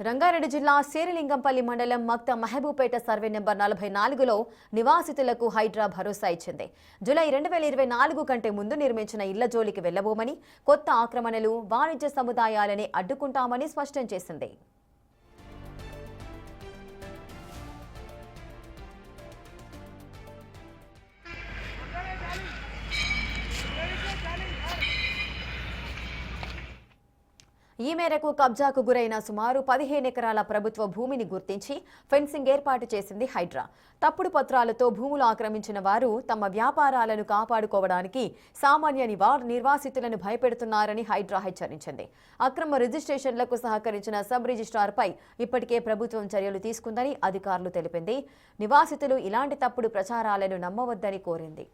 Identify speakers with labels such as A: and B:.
A: రంగారెడ్డి జిల్లా శేరిలింగంపల్లి మండలం Maktha మహబూపేట survey number 44లో నివాసితులకు Hydraa భరోసా ఇచ్చింది. జూలై 2024 కంటే ముందు నిర్మించిన ఇళ్ల జోలికి వెళ్లబోమని, కొత్త ఆక్రమణలు, వాణిజ్య సముదాయాలని అడ్డుకుంటామని స్పష్టం చేసింది. ఈ మేరకు కబ్జాకు గురైన సుమారు 15 ఎకరాల ప్రభుత్వ భూమిని గుర్తించి ఫెన్సింగ్ ఏర్పాటు చేసింది హైడ్రా. తప్పుడు పత్రాలతో భూములు ఆక్రమించిన వారు తమ వ్యాపారాలను కాపాడుకోవడానికి సామాన్య నిర్వాసితులను భయపెడుతున్నారని హైడ్రా హెచ్చరించింది. అక్రమ రిజిస్ట్రేషన్లకు సహకరించిన సబ్ రిజిస్ట్రార్పై ఇప్పటికే ప్రభుత్వం చర్యలు తీసుకుందని అధికారులు తెలిపింది. నివాసితులు ఇలాంటి తప్పుడు ప్రచారాలను నమ్మవద్దని కోరింది.